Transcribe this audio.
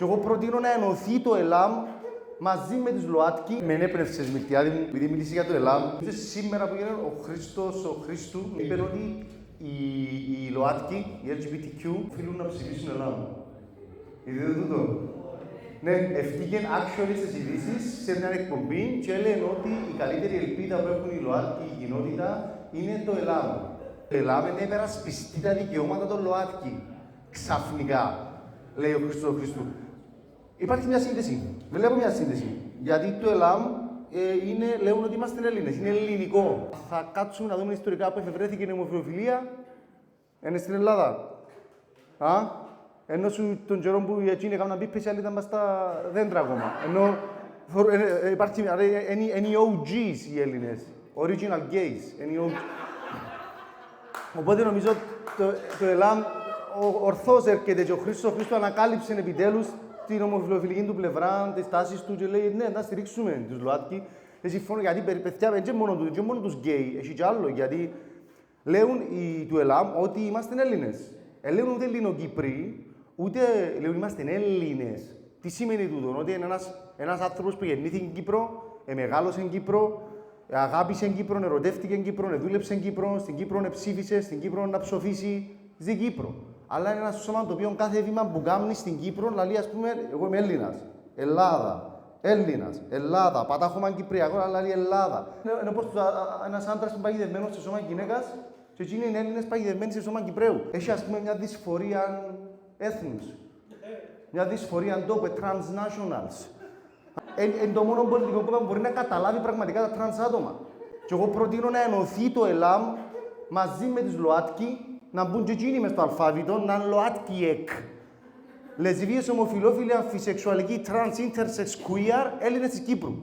Και εγώ προτείνω να ενωθεί το ΕΛΑΜ μαζί με τις ΛΟΑΤΚΙ. Με ενέπνευσες, Μιλτιάδη μου, επειδή μιλήσει για το ΕΛΑΜ. Σήμερα που γίνεται ο Χρήστου είπε ότι οι ΛΟΑΤΚΙ, οι LGBTQ, οφείλουν να ψηφίσουν ΕΛΑΜ. Είδατε τούτο? Ναι, ευτύχεν actually στις ειδήσεις σε μια εκπομπή και έλεγαν ότι η καλύτερη ελπίδα που έχουν οι ΛΟΑΤΚΙ, η κοινότητα, είναι το ΕΛΑΜ. Το ΕΛΑΜ είναι υπερασπιστεί τα δικαιώματα των ΛΟΑΤΚΙ. Ξαφνικά, λέει ο Χριστού. Υπάρχει μια σύνδεση. Βλέπω μια σύνδεση. Γιατί το ΕΛΑΜ λέγουν ότι είμαστε Έλληνες. Είναι ελληνικό. Θα κάτσουμε να δούμε ιστορικά που εφευρέθηκε η ομοφυλοφιλία. Είναι στην Ελλάδα. Ενώ τον καιρό που οι εκείνοι έκαναν πίπες, οι άλλοι ήταν στα δέντρα ακόμα. Ενώ είναι οι OGs οι Έλληνες. Original gays. Οπότε νομίζω το ΕΛΑΜ ορθώς έρχεται και ο Χρήστος ανακάλυψε επιτέλους την ομοφυλοφιλική του πλευρά, τις τάσεις του και λέει ναι, να στηρίξουμε τους ΛΟΑΤΚΙ. Συμφωνώ γιατί παιδιά δεν είναι μόνο τους γκέι, έχει κι άλλο. Γιατί λέουν του ΕΛΑΜ ότι είμαστε Έλληνες. Λέουν ούτε Ελληνοκύπροι, ούτε λέουν είμαστε Έλληνες. Τι σημαίνει τούτο? Ότι είναι ένας άνθρωπος που γεννήθηκε στην Κύπρο, μεγάλωσε στην Κύπρο, αγάπησε στην Κύπρο, ερωτεύτηκε στην Κύπρο, δούλεψε στην Κύπρο, στην Κύπρο ψήφισε, στην Κύπρο να ψοφήσει, στην Κύπρο. Αλλά είναι ένα σώμα το οποίο κάθε βήμα που κάνει στην Κύπρο, λέει ας πούμε, εγώ είμαι Έλληνας. Ελλάδα. Έλληνας. Ελλάδα. Πατάχωμα Κυπριακό, αλλά λέει Ελλάδα. Είναι όπως ένας άντρας που παγιδευμένος σε σώμα γυναίκας και εκείνοι είναι Έλληνες παγιδευμένοι σε σώμα Κυπρέου. Έχει ας πούμε μια δυσφορία έθνους. Μια δυσφορία τόπου, transnationals. Είναι το μόνο πολιτικό που μπορεί να καταλάβει πραγματικά τα trans άτομα. Και εγώ προτείνω να ενωθεί το ΕΛΑΜ μαζί με τις ΛΟΑΤΚΙ, να μπουν και εκείνοι μες στο αλφάβητο, να είναι ΛΟΑΤΚΙΕΚ. Λεσβείες, ομοφυλόφιλοι, αμφισεξουαλικοί, τρανς, ίντερσεξ, queer, Έλληνες της Κύπρου.